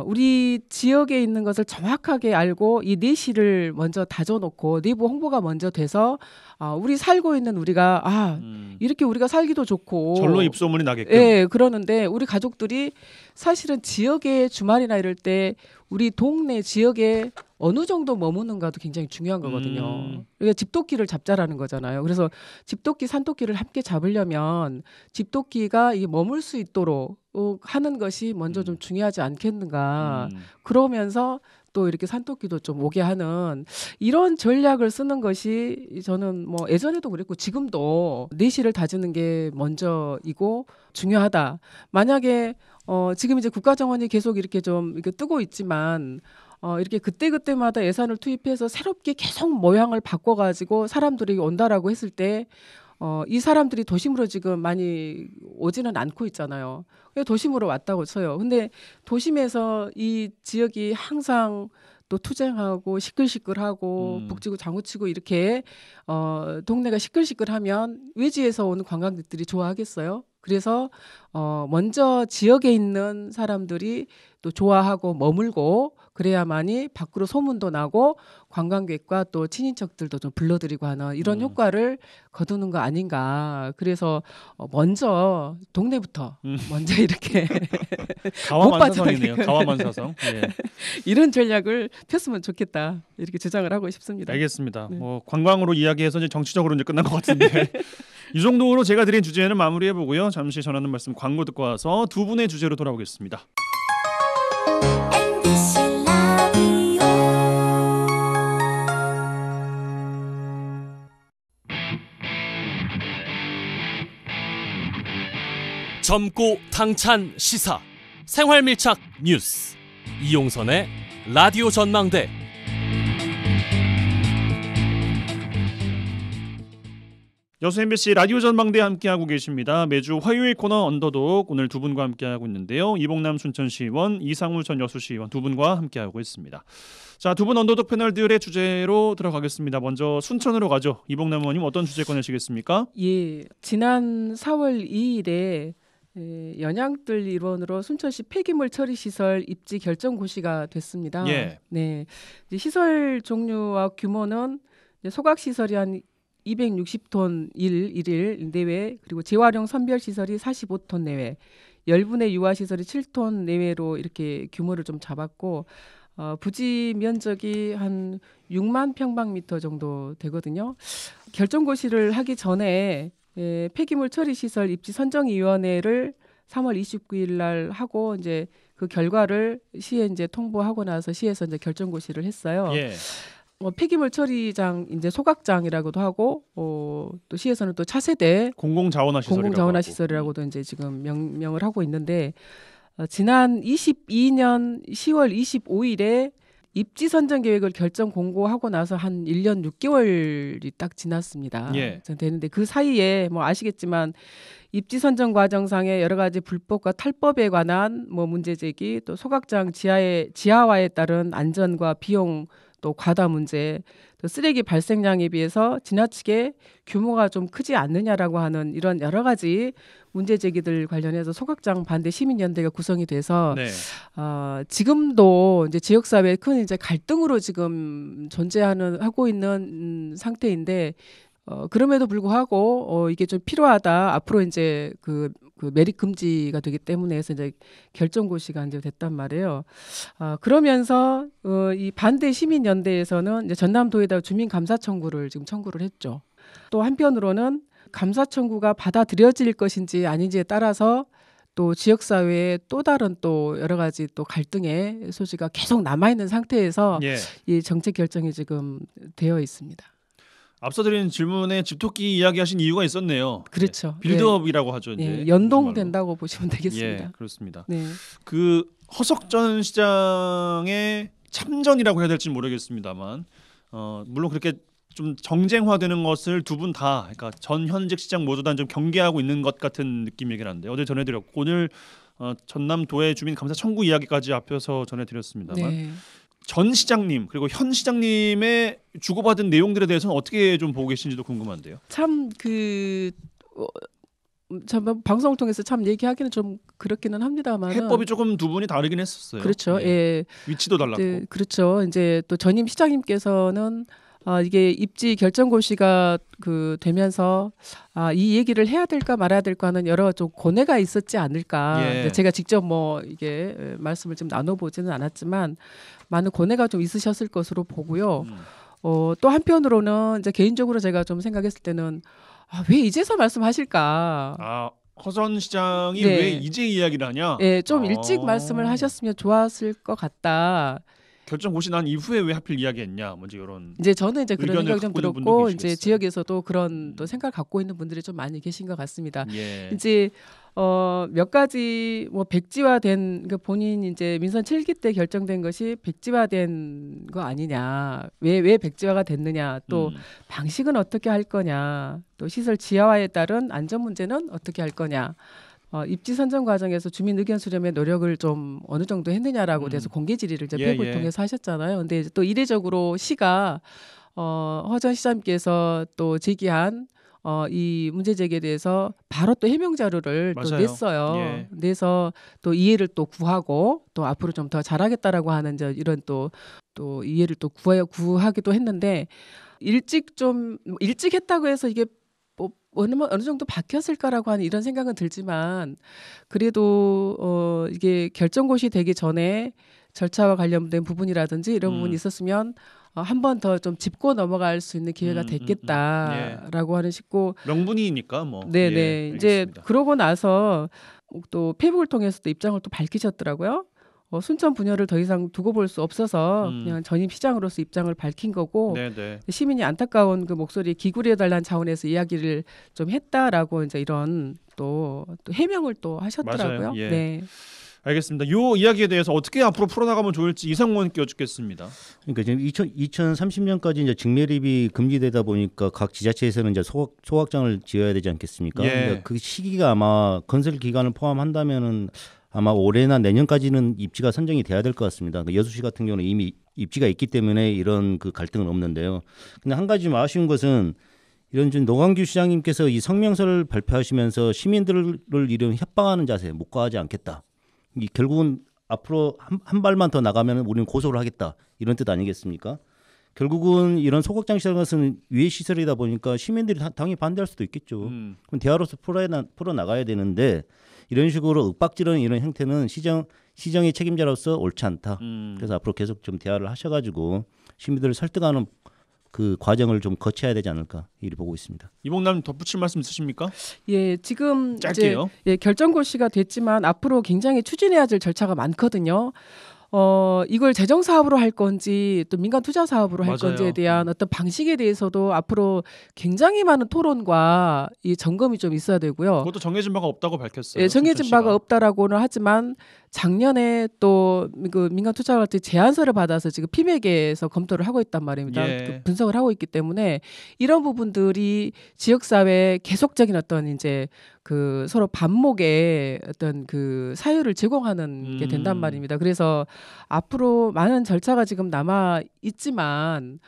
우리 지역에 있는 것을 정확하게 알고 이 내실을 먼저 다져놓고 내부 홍보가 먼저 돼서 우리 살고 있는 우리가 이렇게 우리가 살기도 좋고 절로 입소문이 나게끔. 예, 그러는데 우리 가족들이 사실은 지역에 주말이나 이럴 때 우리 동네 지역에 어느 정도 머무는가도 굉장히 중요한 거거든요. 그러니까 집도끼를 잡자라는 거잖아요. 그래서 집도끼, 산토끼를 함께 잡으려면 집도끼가 이게 머물 수 있도록 하는 것이 먼저 좀 중요하지 않겠는가. 그러면서 또 이렇게 산토끼도 좀 오게 하는 이런 전략을 쓰는 것이 저는 뭐 예전에도 그랬고 지금도 내실을 다지는 게 먼저이고 중요하다. 만약에 지금 이제 국가정원이 계속 이렇게 좀 이렇게 뜨고 있지만 이렇게 그때그때마다 예산을 투입해서 새롭게 계속 모양을 바꿔가지고 사람들이 온다라고 했을 때 이 사람들이 도심으로 지금 많이 오지는 않고 있잖아요. 도심으로 왔다고 쳐요. 근데 도심에서 이 지역이 항상 또 투쟁하고 시끌시끌하고 북치고 장구치고 이렇게 동네가 시끌시끌하면 외지에서 오는 관광객들이 좋아하겠어요? 그래서 먼저 지역에 있는 사람들이 또 좋아하고 머물고 그래야만이 밖으로 소문도 나고 관광객과 또 친인척들도 좀 불러들이고 하는 이런 효과를 거두는 거 아닌가. 그래서 먼저 동네부터 먼저 이렇게 가와만사성이네요. 가와만사성. 예. 이런 전략을 폈으면 좋겠다. 이렇게 주장을 하고 싶습니다. 알겠습니다. 네. 뭐 관광으로 이야기해서 이제 정치적으로 이제 끝난 것 같은데 이 정도로 제가 드린 주제는 마무리해 보고요. 잠시 전하는 말씀 광고 듣고 와서 두 분의 주제로 돌아오겠습니다. 젊고 당찬 시사 생활밀착 뉴스 이용선의 라디오 전망대. 여수 MBC 라디오 전망대 함께하고 계십니다. 매주 화요일 코너 언더독 오늘 두 분과 함께하고 있는데요. 이봉남 순천시의원, 이상우 전 여수시의원 두 분과 함께하고 있습니다. 자, 두 분 언더독 패널들의 주제로 들어가겠습니다. 먼저 순천으로 가죠. 이봉남 의원님 어떤 주제 꺼내시겠습니까? 예, 지난 4월 2일에 연양들 일원으로 순천시 폐기물 처리 시설 입지 결정 고시가 됐습니다. 예. 네, 이제 시설 종류와 규모는 소각 시설이 한 260톤 일일 내외, 그리고 재활용 선별 시설이 45톤 내외, 열분의 유아 시설이 7톤 내외로 이렇게 규모를 좀 잡았고 부지 면적이 한 6만 평방미터 정도 되거든요. 결정고시를 하기 전에 폐기물 처리 시설 입지 선정위원회를 3월 29일 날 하고 이제 그 결과를 시에 이제 통보하고 나서 시에서 이제 결정고시를 했어요. 예. 폐기물 처리장 이제 소각장이라고도 하고 또 시에서는 또 차세대 공공자원화 시설이라고도 이제 지금 명명을 하고 있는데 지난 22년 10월 25일에 입지 선정 계획을 결정 공고하고 나서 한 1년 6개월이 딱 지났습니다. 예. 되는데 그 사이에 뭐 아시겠지만 입지 선정 과정상의 여러 가지 불법과 탈법에 관한 뭐 문제 제기, 또 소각장 지하화에 따른 안전과 비용 또 과다 문제, 또 쓰레기 발생량에 비해서 지나치게 규모가 좀 크지 않느냐라고 하는 이런 여러 가지 문제 제기들 관련해서 소각장 반대 시민연대가 구성이 돼서 네. 지금도 이제 지역사회에 큰 이제 갈등으로 지금 하고 있는 상태인데 그럼에도 불구하고 이게 좀 필요하다. 앞으로 이제 그 매립 금지가 되기 때문에 해서 이제 결정고시가 이제 됐단 말이에요. 그러면서 이 반대 시민연대에서는 이제 전남도에다 주민 감사 청구를 지금 청구를 했죠. 또 한편으로는 감사 청구가 받아들여질 것인지 아닌지에 따라서 또 지역사회에 또 다른 또 여러 가지 또 갈등의 소지가 계속 남아 있는 상태에서 예. 이 정책 결정이 지금 되어 있습니다. 앞서 드린 질문에 집토끼 이야기하신 이유가 있었네요. 그렇죠. 네. 빌드업이라고 하죠. 이제 연동된다고 보시면 되겠습니다. 예, 그렇습니다. 네. 그 허석전 시장의 참전이라고 해야 될지 모르겠습니다만 물론 그렇게 좀 정쟁화되는 것을 두 분 다, 그러니까 전 현직 시장 모두 다 좀 경계하고 있는 것 같은 느낌이긴 한데 어제 전해드렸고 오늘 전남도의 주민 감사 청구 이야기까지 앞에서 전해드렸습니다만. 네. 전 시장님 그리고 현 시장님의 주고받은 내용들에 대해서는 어떻게 좀 보고 계신지도 궁금한데요. 참 참 방송을 통해서 참 얘기하기는 좀 그렇기는 합니다만 해법이 조금 두 분이 다르긴 했었어요. 그렇죠. 예. 위치도 달랐고. 네, 그렇죠. 이제 또 전임 시장님께서는 이게 입지 결정고시가 되면서 이 얘기를 해야 될까 말아야 될까 하는 여러 좀 고뇌가 있었지 않을까. 예. 제가 직접 뭐 이게 말씀을 좀 나눠보지는 않았지만 많은 고뇌가 좀 있으셨을 것으로 보고요. 또 한편으로는 이제 개인적으로 제가 좀 생각했을 때는 왜 이제서 말씀하실까? 허 전 시장이 네. 왜 이제 이야기를 하냐? 예, 좀 일찍 말씀을 하셨으면 좋았을 것 같다. 결정 고시 난 이후에 왜 하필 이야기했냐? 먼저 이런. 이제 저는 이제 그런 의견을 생각 좀 갖고 있는 분도 들었고 이제 계시겠어요. 지역에서도 그런 또 생각을 갖고 있는 분들이 좀 많이 계신 것 같습니다. 예. 이제 몇 가지 뭐 백지화된 그러니까 본인 이제 민선 7기 때 결정된 것이 백지화된 거 아니냐? 왜 백지화가 됐느냐? 또 방식은 어떻게 할 거냐? 또 시설 지하화에 따른 안전 문제는 어떻게 할 거냐? 입지 선정 과정에서 주민 의견 수렴에 노력을 좀 어느 정도 했느냐라고 돼서 공개 질의를 이제 페이북을 통해서 하셨잖아요. 근데 이제 또 이례적으로 시가 허 전 시장님께서 또 제기한 이 문제 제기에 대해서 바로 또 해명 자료를 또 맞아요. 냈어요. 예. 내서 또 이해를 또 구하고 또 앞으로 좀 더 잘하겠다라고 하는 이제 이런 또 이해를 또 구하기도 했는데 일찍 했다고 해서 이게 뭐 어느 정도 박혔을까라고 하는 이런 생각은 들지만 그래도 이게 결정고시 되기 전에 절차와 관련된 부분이라든지 이런 부분이 있었으면 한 번 더 좀 짚고 넘어갈 수 있는 기회가 됐겠다라고 하는 싶고 명분이니까 뭐. 네네 예, 이제 알겠습니다. 그러고 나서 또 페이북을 통해서 또 입장을 또 밝히셨더라고요. 순천 분열을 더 이상 두고 볼 수 없어서 그냥 전임 시장으로서 입장을 밝힌 거고 네네. 시민이 안타까운 그 목소리에 기구해달라는 차원에서 이야기를 좀 했다라고 이제 이런 또 해명을 또 하셨더라고요. 맞아요. 예. 네. 알겠습니다. 요 이야기에 대해서 어떻게 앞으로 풀어나가면 좋을지 이상원께 여쭙겠습니다. 그러니까 지금 2030년까지 이제 직매립이 금지되다 보니까 각 지자체에서는 이제 소각장을 지어야 되지 않겠습니까? 예. 그러니까 그 시기가 아마 건설 기간을 포함한다면은 아마 올해나 내년까지는 입지가 선정이 돼야 될 것 같습니다. 그러니까 여수시 같은 경우는 이미 입지가 있기 때문에 이런 그 갈등은 없는데요. 근데 한 가지 좀 아쉬운 것은 이런 좀 노광규 시장님께서 이 성명서를 발표하시면서 시민들을 이런 협박하는 자세, 묵과하지 않겠다. 이 결국은 앞으로 한 발만 더 나가면 우리는 고소를 하겠다. 이런 뜻 아니겠습니까? 결국은 이런 소각장 시설은 것은 위해 시설이다 보니까 시민들이 당연히 반대할 수도 있겠죠. 그럼 대화로서 풀어 나가야 되는데 이런 식으로 윽박지르는 이런 형태는 시정의 책임자로서 옳지 않다. 그래서 앞으로 계속 좀 대화를 하셔가지고 시민들을 설득하는 그 과정을 좀 거쳐야 되지 않을까 이렇게 보고 있습니다. 이봉남 덧붙일 말씀 있으십니까? 예, 지금 짧게요. 이제 결정고시가 됐지만 앞으로 굉장히 추진해야 될 절차가 많거든요. 이걸 재정 사업으로 할 건지 또 민간 투자 사업으로 할 맞아요. 건지에 대한 어떤 방식에 대해서도 앞으로 굉장히 많은 토론과 이 점검이 좀 있어야 되고요. 그것도 정해진 바가 없다고 밝혔어요. 예, 정해진 순천시가. 바가 없다라고는 하지만 작년에 또 그 민간 투자가한테 제안서를 받아서 지금 피맥에서 검토를 하고 있단 말입니다. 예. 그 분석을 하고 있기 때문에 이런 부분들이 지역 사회에 계속적인 어떤 이제 그 서로 반목의 어떤 그 사유를 제공하는 게 된단 말입니다. 그래서 앞으로 많은 절차가 지금 남아 있지만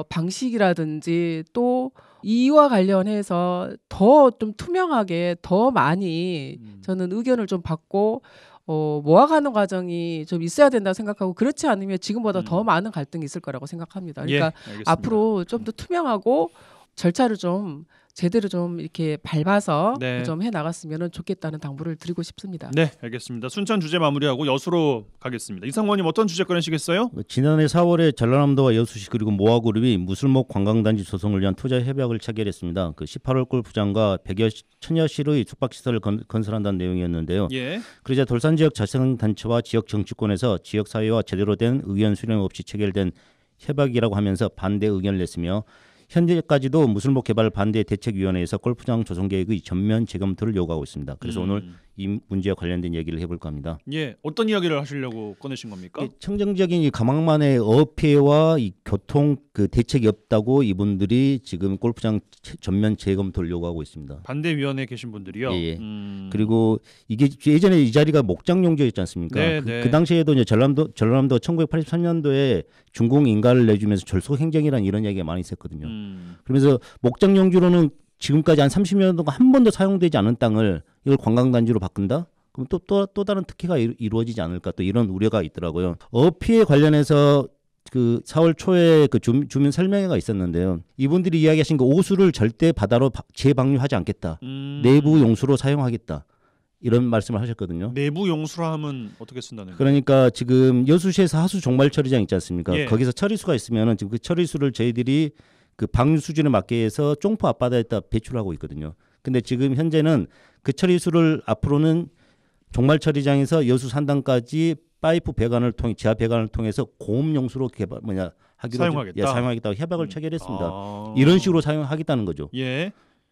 방식이라든지 또 이와 관련해서 더 좀 투명하게 더 많이 저는 의견을 좀 받고 모아가는 과정이 좀 있어야 된다 생각하고 그렇지 않으면 지금보다 더 많은 갈등이 있을 거라고 생각합니다. 그러니까 알겠습니다. 앞으로 좀 더 투명하고 절차를 좀 제대로 좀 이렇게 밟아서 네. 좀 해 나갔으면 좋겠다는 당부를 드리고 싶습니다. 네, 알겠습니다. 순천 주제 마무리하고 여수로 가겠습니다. 이상원님 어떤 주제 꺼내시겠어요? 지난해 4월에 전라남도와 여수시 그리고 모아그룹이 무술목 관광단지 조성을 위한 투자 협약을 체결했습니다. 그 18월 골프장과 100여 실의 숙박시설을 건설한다는 내용이었는데요. 예. 그러자 돌산지역 자생단체와 지역 정치권에서 지역사회와 제대로 된 의견 수렴 없이 체결된 협약이라고 하면서 반대 의견을 냈으며 현재까지도 무술목 개발 반대 대책위원회에서 골프장 조성 계획의 전면 재검토를 요구하고 있습니다. 그래서 오늘 이 문제와 관련된 얘기를 해볼까 합니다. 예, 어떤 이야기를 하시려고 꺼내신 겁니까? 청정적인 이 가망만의 어폐와 이 교통 그 대책이 없다고 이분들이 지금 골프장 전면 재검토를 요구하고 있습니다. 반대위원회에 계신 분들이요. 예. 그리고 이게 예전에 이 자리가 목장용지였지 않습니까? 네, 그 당시에도 이제 전라남도 1983년도에 준공 인가를 내주면서 절소 행정이라는 이런 얘기가 많이 있었거든요. 그러면서 목장용지로는 지금까지 한 30년 동안 한 번도 사용되지 않은 땅을 이걸 관광단지로 바꾼다? 그럼 또 다른 특혜가 이루어지지 않을까 또 이런 우려가 있더라고요. 어업 피해 관련해서 그 4월 초에 그 주민 설명회가 있었는데요. 이분들이 이야기하신 거 오수를 절대 바다로 재방류하지 않겠다. 내부 용수로 사용하겠다. 이런 말씀을 하셨거든요. 내부 용수라 하면 어떻게 쓴다는 거예요? 그러니까 지금 여수시에서 하수 종말 처리장 있지 않습니까? 예. 거기서 처리수가 있으면은 지금 그 처리수를 저희들이 그 방류 수준에 맞게 해서 쫑포 앞바다에다 배출하고 있거든요. 근데 지금 현재는 그 처리수를 앞으로는 종말 처리장에서 여수 산단까지 파이프 배관을 통해 지하 배관을 통해서 고압 용수로 하기로 사용하겠다고 협약을 체결했습니다. 이런 식으로 사용하겠다는 거죠. 예.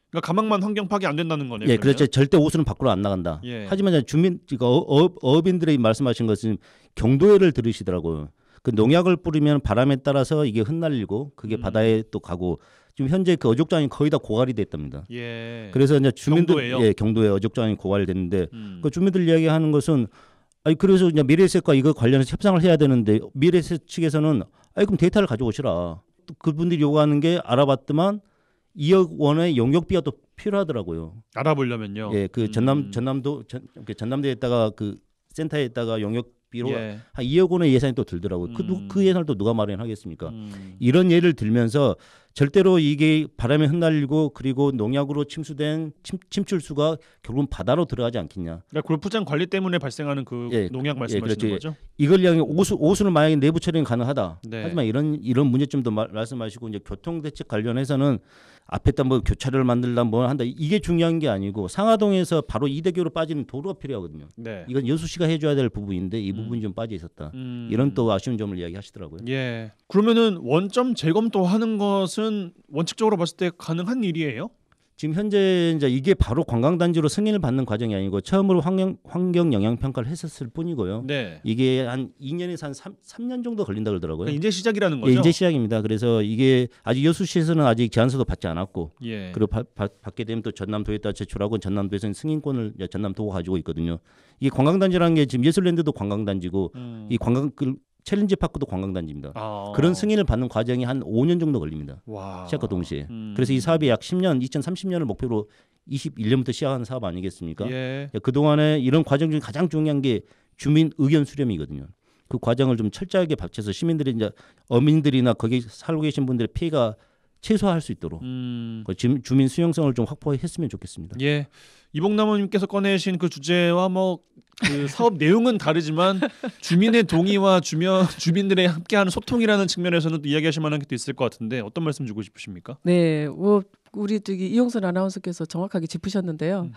그러니까 가망만 환경 파괴 안 된다는 거네요. 예, 그렇죠. 절대 오수는 밖으로 안 나간다. 예. 하지만 주민 어업인들이 말씀하신 것은 경도해를 들으시더라고요. 그 농약을 뿌리면 바람에 따라서 이게 흩날리고 그게 바다에 또 가고 지금 현재 그 어족장이 거의 다 고갈이 됐답니다. 예. 그래서 이제 주민들 경도에요? 예, 경도에 어족장이 고갈이 됐는데 그 주민들 이야기하는 것은 아니 그래서 이제 미래에셋과 이거 관련해서 협상을 해야 되는데 미래에셋 측에서는 아니 그럼 데이터를 가져오시라. 또 그분들이 요구하는 게 알아봤더만 2억 원의 용역비가 또 필요하더라고요. 알아보려면요. 예, 그 전남도에다가 그 센터에다가 용역비로 예. 한 2억 원의 예산이 또 들더라고요. 그 예산을 또 누가 마련하겠습니까? 이런 예를 들면서 절대로 이게 바람에 흩날리고 그리고 농약으로 침수된 침출수가 결국은 바다로 들어가지 않겠냐. 그러니까 골프장 관리 때문에 발생하는 그 예, 농약 말씀하시는 그렇죠. 거죠? 이걸 향해 오수는 만약에 내부 처리는 가능하다. 네. 하지만 이런 문제점도 말씀하시고 이제 교통 대책 관련해서는 앞에다 뭐 교차로를 만들다 뭐 한다 이게 중요한 게 아니고 상하동에서 바로 이대교로 빠지는 도로가 필요하거든요. 네. 이건 여수시가 해줘야 될 부분인데 이 부분이 좀 빠져 있었다. 이런 또 아쉬운 점을 이야기하시더라고요. 예. 그러면은 원점 재검토하는 것은 원칙적으로 봤을 때 가능한 일이에요? 지금 현재 이제 이게 바로 관광단지로 승인을 받는 과정이 아니고 처음으로 환경 영향 평가를 했었을 뿐이고요. 네. 이게 한 2년에서 한 3년 정도 걸린다 그러더라고요. 그러니까 이제 시작이라는 예, 거죠? 이제 시작입니다. 그래서 이게 아직 여수시에서는 아직 제안서도 받지 않았고, 예. 그리고 받게 되면 또 전남도에다 제출하고 전남도에서는 승인권을 전남도가 가지고 있거든요. 이게 관광단지라는 게 지금 예술랜드도 관광단지고 이 챌린지 파크도 관광단지입니다. 그런 승인을 받는 과정이 한 5년 정도 걸립니다. 와. 시작과 동시에. 그래서 이 사업이 약 10년, 2030년을 목표로 21년부터 시작하는 사업 아니겠습니까? 예. 그동안에 이런 과정 중에 가장 중요한 게 주민 의견 수렴이거든요. 그 과정을 좀 철저하게 받쳐서 시민들이 이제 어민들이나 거기 살고 계신 분들의 피해가 최소화할 수 있도록 그 주민 수용성을 좀 확보했으면 좋겠습니다. 예. 이봉나무님께서 꺼내신 그 주제와 뭐 그 사업 내용은 다르지만 주민의 동의와 주민들의 함께하는 소통이라는 측면에서는 또 이야기하실 만한 게 또 있을 것 같은데 어떤 말씀 주고 싶으십니까? 네, 뭐 우리 이용선 아나운서께서 정확하게 짚으셨는데요.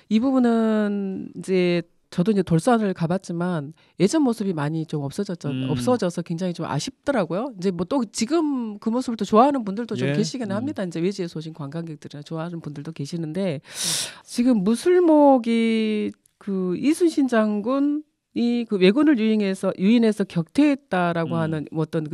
이 부분은 이제 저도 이제 돌산을 가봤지만 예전 모습이 많이 좀 없어져서 굉장히 좀 아쉽더라고요. 이제 뭐 또 지금 그 모습을 또 좋아하는 분들도 좀 예. 계시긴 합니다. 이제 외지에서 오신 관광객들이나 좋아하는 분들도 계시는데 지금 무술목이 그 이순신 장군이 그 왜군을 유인해서 격퇴했다라고 하는 어떤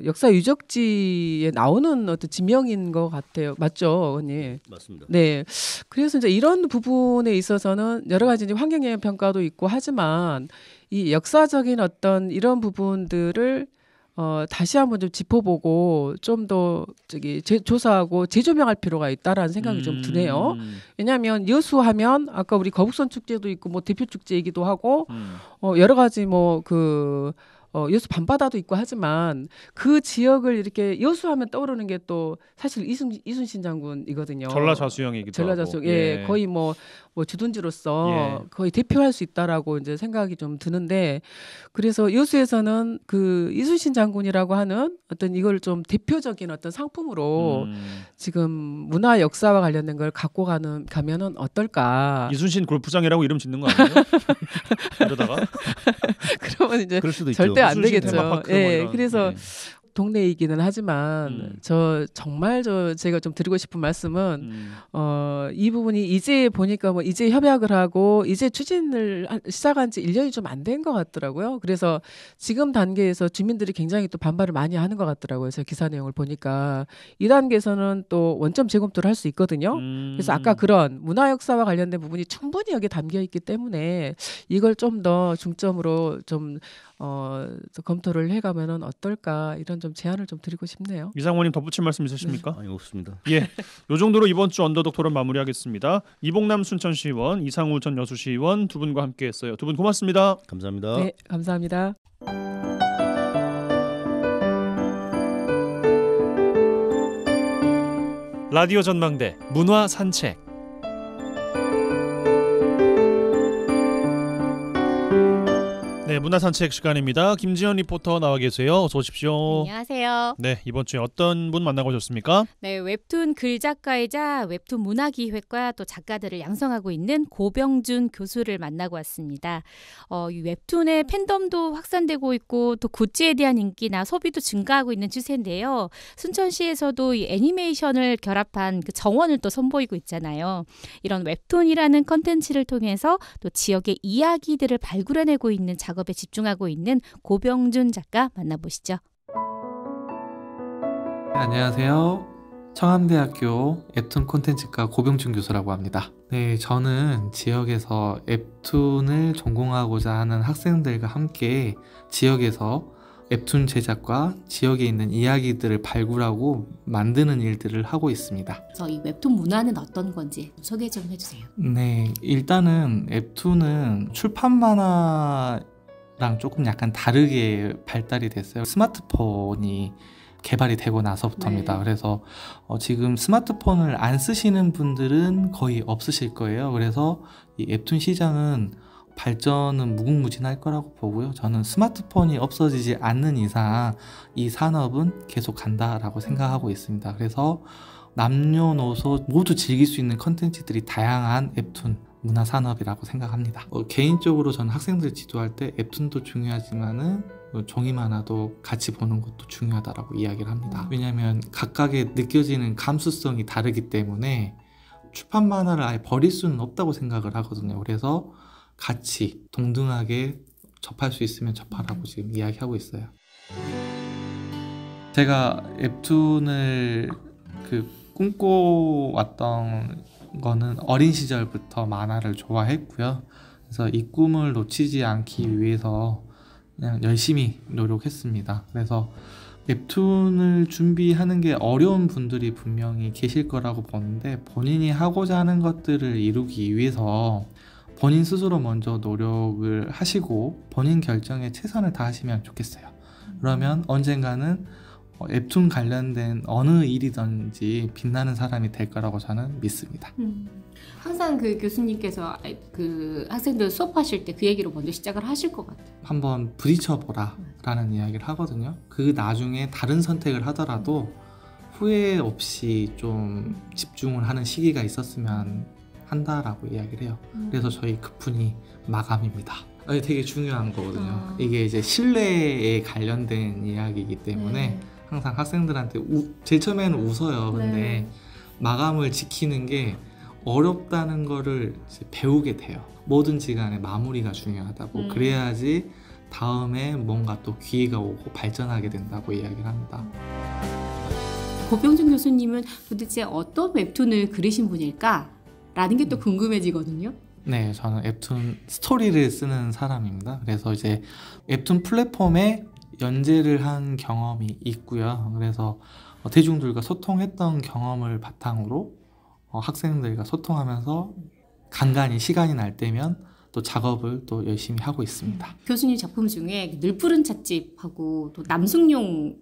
역사 유적지에 나오는 어떤 지명인 것 같아요. 맞죠, 언니? 맞습니다. 네. 그래서 이제 이런 부분에 있어서는 여러 가지 이제 환경영향 평가도 있고 하지만 이 역사적인 어떤 이런 부분들을 다시 한번 좀 짚어보고 좀 더 조사하고 재조명할 필요가 있다라는 생각이 좀 드네요. 왜냐하면 여수하면 아까 우리 거북선 축제도 있고 뭐 대표 축제이기도 하고 여러 가지 여수 밤바다도 있고 하지만 그 지역을 이렇게 여수하면 떠오르는 게 또 사실 이순신 장군이거든요. 전라좌수영이기도 전라좌수영, 하고. 예, 거의 뭐 주둔지로서 예. 거의 대표할 수 있다라고 이제 생각이 좀 드는데 그래서 여수에서는 그 이순신 장군이라고 하는 어떤 이걸 좀 대표적인 어떤 상품으로 지금 문화 역사와 관련된 걸 갖고 가면은 어떨까? 이순신 골프장이라고 이름 짓는 거 아니에요? 이러다가 그러면 이제 그럴 수도 있죠. 절대 안 이순신 되겠죠. 테마파크 뭐 예, 이런. 그래서 예. 동네이기는 하지만 제가 좀 드리고 싶은 말씀은 이 부분이 이제 보니까 뭐 이제 협약을 하고 이제 추진을 시작한 지 1년이 좀 안 된 것 같더라고요. 그래서 지금 단계에서 주민들이 굉장히 또 반발을 많이 하는 것 같더라고요. 제가 기사 내용을 보니까 이 단계에서는 또 원점 재검토를 할 수 있거든요. 그래서 아까 그런 문화 역사와 관련된 부분이 충분히 여기에 담겨 있기 때문에 이걸 좀 더 중점으로 좀 검토를 해가면은 어떨까 이런 좀 제안을 좀 드리고 싶네요. 이상원님 덧붙일 말씀 있으십니까? 아니 없습니다. 예, 요 정도로 이번 주 언더독 토론 마무리하겠습니다. 이봉남 순천시의원, 이상우 전 여수시의원 두 분과 함께했어요. 두 분 고맙습니다. 감사합니다. 네, 감사합니다. 라디오 전망대 문화 산책. 네, 문화 산책 시간입니다. 김지연 리포터 나와 계세요. 어서 오십시오. 안녕하세요. 네, 이번 주에 어떤 분 만나고 오셨습니까? 네, 웹툰 글작가이자 웹툰 문화기획과 또 작가들을 양성하고 있는 고병준 교수를 만나고 왔습니다. 이 웹툰의 팬덤도 확산되고 있고 또 굿즈에 대한 인기나 소비도 증가하고 있는 추세인데요. 순천시에서도 이 애니메이션을 결합한 그 정원을 또 선보이고 있잖아요. 이런 웹툰이라는 컨텐츠를 통해서 또 지역의 이야기들을 발굴해내고 있는 작업에 집중하고 있는 고병준 작가 만나보시죠. 네, 안녕하세요. 청암대학교 웹툰 콘텐츠과 고병준 교수라고 합니다. 네, 저는 지역에서 웹툰을 전공하고자 하는 학생들과 함께 지역에서 웹툰 제작과 지역에 있는 이야기들을 발굴하고 만드는 일들을 하고 있습니다. 그래서 이 웹툰 문화는 어떤 건지 소개 좀 해주세요. 네, 일단은 웹툰은 출판 만화랑 조금 약간 다르게 발달이 됐어요. 스마트폰이 개발이 되고 나서부터입니다. 네. 그래서 지금 스마트폰을 안 쓰시는 분들은 거의 없으실 거예요. 그래서 이 웹툰 시장은 발전은 무궁무진할 거라고 보고요. 저는 스마트폰이 없어지지 않는 이상 이 산업은 계속 간다라고 생각하고 있습니다. 그래서 남녀노소 모두 즐길 수 있는 컨텐츠들이 다양한 웹툰 문화 산업이라고 생각합니다. 개인적으로 저는 학생들 지도할 때 웹툰도 중요하지만은 종이 만화도 같이 보는 것도 중요하다라고 이야기를 합니다. 왜냐하면 각각의 느껴지는 감수성이 다르기 때문에 출판 만화를 아예 버릴 수는 없다고 생각을 하거든요. 그래서 같이 동등하게 접할 수 있으면 접하라고 지금 이야기하고 있어요. 제가 웹툰을 꿈꿔왔던 거는 어린 시절부터 만화를 좋아했고요. 그래서 이 꿈을 놓치지 않기 위해서 그냥 열심히 노력했습니다. 그래서 웹툰을 준비하는 게 어려운 분들이 분명히 계실 거라고 보는데 본인이 하고자 하는 것들을 이루기 위해서 본인 스스로 먼저 노력을 하시고 본인 결정에 최선을 다하시면 좋겠어요. 그러면 언젠가는 웹툰 관련된 어느 일이든지 빛나는 사람이 될 거라고 저는 믿습니다. 항상 그 교수님께서 그 학생들 수업하실 때 그 얘기로 먼저 시작을 하실 것 같아요. 한번 부딪혀보라 라는 이야기를 하거든요. 그 나중에 다른 선택을 하더라도 후회 없이 좀 집중을 하는 시기가 있었으면 한다라고 이야기를 해요. 그래서 저희 급훈이 마감입니다. 되게 중요한 거거든요. 이게 이제 신뢰에 관련된 이야기이기 때문에 항상 학생들한테 제일 처음에는 웃어요. 근데 마감을 지키는 게 어렵다는 거를 이제 배우게 돼요. 뭐든지 간에 마무리가 중요하다고. 그래야지 다음에 뭔가 또 기회가 오고 발전하게 된다고 이야기를 합니다. 고병준 교수님은 도대체 어떤 웹툰을 그리신 분일까? 라는 게 또 궁금해지거든요. 네, 저는 웹툰 스토리를 쓰는 사람입니다. 그래서 이제 웹툰 플랫폼에 연재를 한 경험이 있고요. 그래서 대중들과 소통했던 경험을 바탕으로 학생들과 소통하면서 간간히 시간이 날 때면 또 작업을 또 열심히 하고 있습니다. 교수님 작품 중에 늘푸른 찻집하고 또 남승용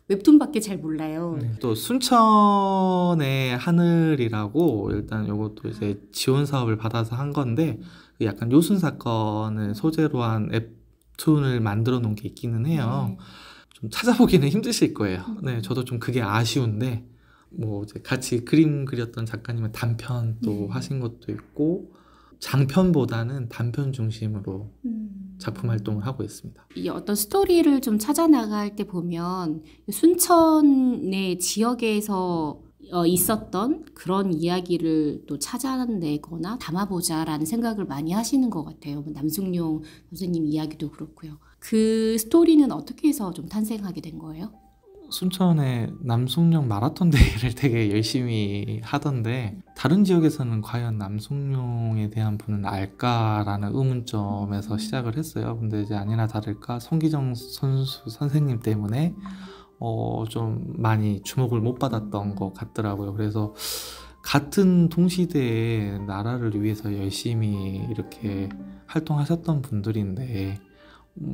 웹툰밖에 잘 몰라요. 네, 또 순천의 하늘이라고 일단 이것도 이제 지원 사업을 받아서 한 건데 약간 요순 사건을 소재로 한 웹툰을 만들어 놓은 게 있기는 해요. 좀 찾아보기는 힘드실 거예요. 네, 저도 좀 그게 아쉬운데 뭐 이제 같이 그림 그렸던 작가님은 단편도 하신 것도 있고 장편보다는 단편 중심으로 작품 활동을 하고 있습니다. 이 어떤 스토리를 좀 찾아 나갈 때 보면 순천의 지역에서 있었던 그런 이야기를 또 찾아내거나 담아보자라는 생각을 많이 하시는 것 같아요. 남승용 선생님 이야기도 그렇고요. 그 스토리는 어떻게 해서 좀 탄생하게 된 거예요? 순천에 남승용 마라톤 대회를 되게 열심히 하던데 다른 지역에서는 과연 남승용에 대한 분은 알까라는 의문점에서 시작을 했어요. 근데 이제 아니나 다를까 송기정 선수 선생님 때문에 좀 많이 주목을 못 받았던 것 같더라고요. 그래서 같은 동시대에 나라를 위해서 열심히 이렇게 활동하셨던 분들인데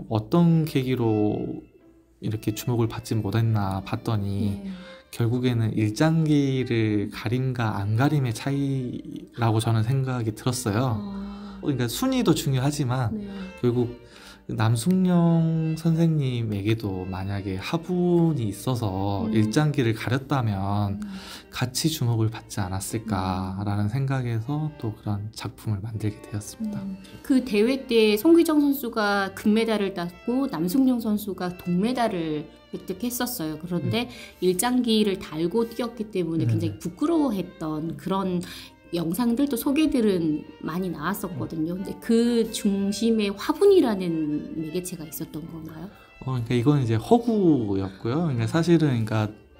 어떤 계기로 이렇게 주목을 받지 못했나 봤더니 결국에는 일장기를 가림과 안 가림의 차이라고 저는 생각이 들었어요. 그러니까 순위도 중요하지만 결국 남승용 선생님에게도 만약에 화분이 있어서 일장기를 가렸다면 같이 주목을 받지 않았을까라는 생각에서 또 그런 작품을 만들게 되었습니다. 그 대회 때 송기정 선수가 금메달을 땄고 남승용 선수가 동메달을 획득했었어요. 그런데 일장기를 달고 뛰었기 때문에 굉장히 부끄러워했던 그런 영상들도 소개들은 많이 나왔었거든요. 근데 그 중심에 화분이라는 매개체가 있었던 건가요? 그러니까 이건 이제 허구였고요. 그러니까 사실은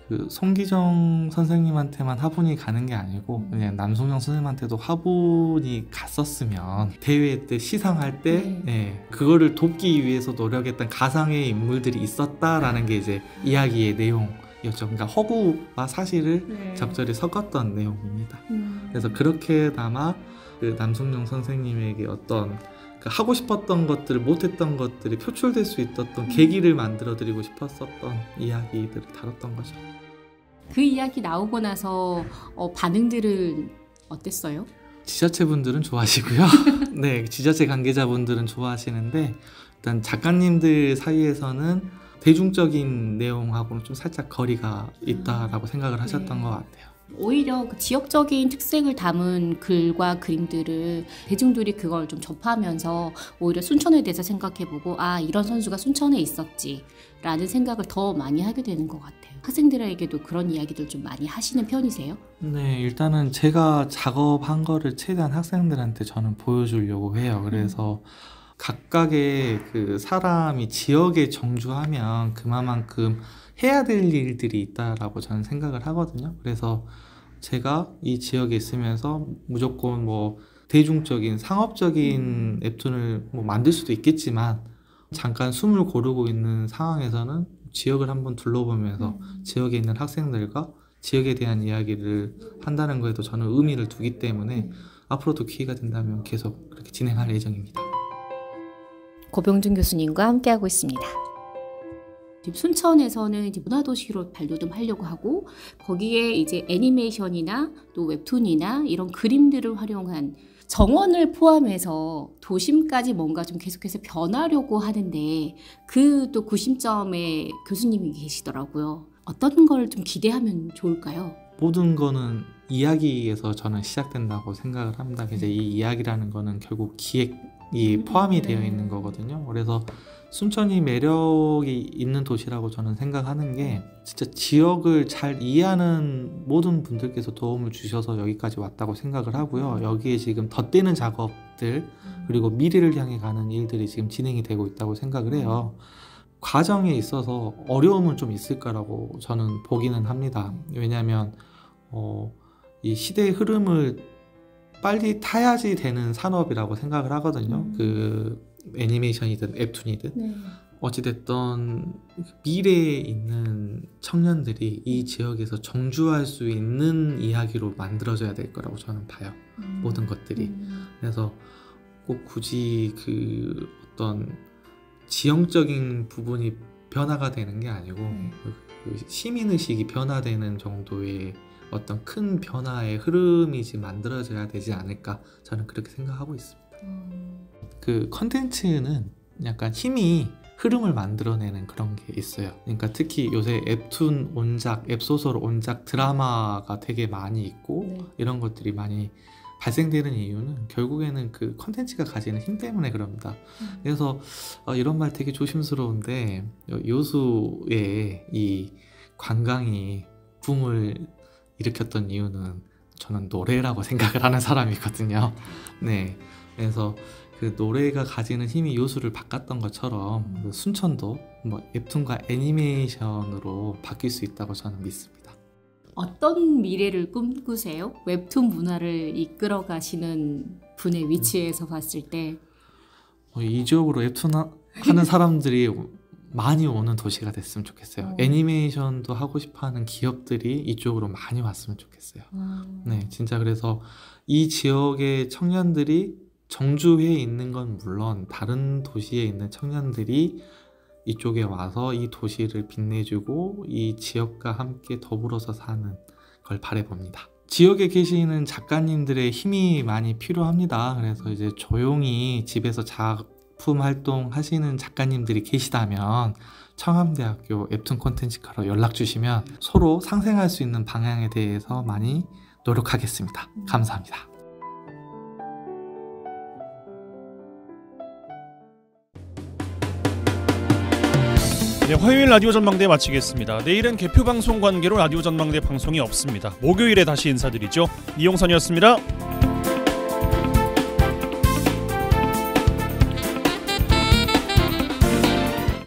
그 송기정 선생님한테만 화분이 가는 게 아니고 그냥 남승용 선생님한테도 화분이 갔었으면 대회 때 시상할 때 그거를 돕기 위해서 노력했던 가상의 인물들이 있었다라는 게 이제 이야기의 내용이었죠. 그러니까 허구와 사실을 적절히 섞었던 내용입니다. 그래서 그렇게나마 그 남승용 선생님에게 어떤 하고 싶었던 것들을 못했던 것들이 표출될 수 있었던 계기를 만들어드리고 싶었었던 이야기들을 다뤘던 거죠. 그 이야기 나오고 나서 반응들은 어땠어요? 지자체분들은 좋아하시고요. 네, 지자체 관계자분들은 좋아하시는데 일단 작가님들 사이에서는 대중적인 내용하고는 좀 살짝 거리가 있다라고 생각을 하셨던 것 같아요. 오히려 그 지역적인 특색을 담은 글과 그림들을 대중들이 그걸 좀 접하면서 오히려 순천에 대해서 생각해보고 이런 선수가 순천에 있었지 라는 생각을 더 많이 하게 되는 것 같아요. 학생들에게도 그런 이야기들 좀 많이 하시는 편이세요? 네, 일단은 제가 작업한 거를 최대한 학생들한테 저는 보여주려고 해요. 그래서 각각의 그 사람이 지역에 정주하면 그만큼 해야 될 일들이 있다라고 저는 생각을 하거든요. 그래서 제가 이 지역에 있으면서 무조건 대중적인 상업적인 웹툰을 만들 수도 있겠지만 잠깐 숨을 고르고 있는 상황에서는 지역을 한번 둘러보면서 지역에 있는 학생들과 지역에 대한 이야기를 한다는 거에도 저는 의미를 두기 때문에 앞으로도 기회가 된다면 계속 그렇게 진행할 예정입니다. 고병준 교수님과 함께하고 있습니다. 순천에서는 이제 문화도시로 발돋움하려고 하고 거기에 이제 애니메이션이나 또 웹툰이나 이런 그림들을 활용한 정원을 포함해서 도심까지 뭔가 좀 계속해서 변하려고 하는데 그 또 구심점에 교수님이 계시더라고요. 어떤 걸 좀 기대하면 좋을까요? 모든 거는 이야기에서 저는 시작된다고 생각을 합니다. 이제 이 이야기라는 거는 결국 기획이 포함이 되어 있는 거거든요. 그래서 순천이 매력이 있는 도시라고 저는 생각하는 게 진짜 지역을 잘 이해하는 모든 분들께서 도움을 주셔서 여기까지 왔다고 생각을 하고요. 여기에 지금 덧대는 작업들 그리고 미래를 향해 가는 일들이 지금 진행이 되고 있다고 생각을 해요. 과정에 있어서 어려움은 좀 있을 거라고 저는 보기는 합니다. 왜냐하면 이 시대의 흐름을 빨리 타야지 되는 산업이라고 생각을 하거든요. 그 애니메이션이든 웹툰이든 어찌됐든 미래에 있는 청년들이 이 지역에서 정주할 수 있는 이야기로 만들어져야 될 거라고 저는 봐요. 모든 것들이. 그래서 꼭 굳이 그 어떤 지형적인 부분이 변화가 되는 게 아니고 그 시민의식이 변화되는 정도의 어떤 큰 변화의 흐름이 지금 만들어져야 되지 않을까 저는 그렇게 생각하고 있습니다. 그 컨텐츠는 약간 힘이 흐름을 만들어내는 그런 게 있어요. 그러니까 특히 요새 웹툰 온작, 웹소설 온작 드라마가 되게 많이 있고 이런 것들이 많이 발생되는 이유는 결국에는 그 컨텐츠가 가지는 힘 때문에 그럽니다. 그래서 이런 말 되게 조심스러운데 요수의 이 관광이 붐을 일으켰던 이유는 저는 노래라고 생각을 하는 사람이거든요. 네, 그래서 그 노래가 가지는 힘이 요수를 바꿨던 것처럼 순천도 웹툰과 애니메이션으로 바뀔 수 있다고 저는 믿습니다. 어떤 미래를 꿈꾸세요? 웹툰 문화를 이끌어 가시는 분의 위치에서 봤을 때 이 지역으로 웹툰 하는 사람들이 많이 오는 도시가 됐으면 좋겠어요. 애니메이션도 하고 싶어하는 기업들이 이쪽으로 많이 왔으면 좋겠어요. 네, 진짜 그래서 이 지역의 청년들이 정주회에 있는 건 물론 다른 도시에 있는 청년들이 이쪽에 와서 이 도시를 빛내주고 이 지역과 함께 더불어서 사는 걸 바라봅니다. 지역에 계시는 작가님들의 힘이 많이 필요합니다. 그래서 이제 조용히 집에서 작품 활동하시는 작가님들이 계시다면 청암대학교 웹툰 콘텐츠과로 연락 주시면 서로 상생할 수 있는 방향에 대해서 많이 노력하겠습니다. 감사합니다. 네, 화요일 라디오 전망대 마치겠습니다. 내일은 개표 방송 관계로 라디오 전망대 방송이 없습니다. 목요일에 다시 인사드리죠. 이용선이었습니다.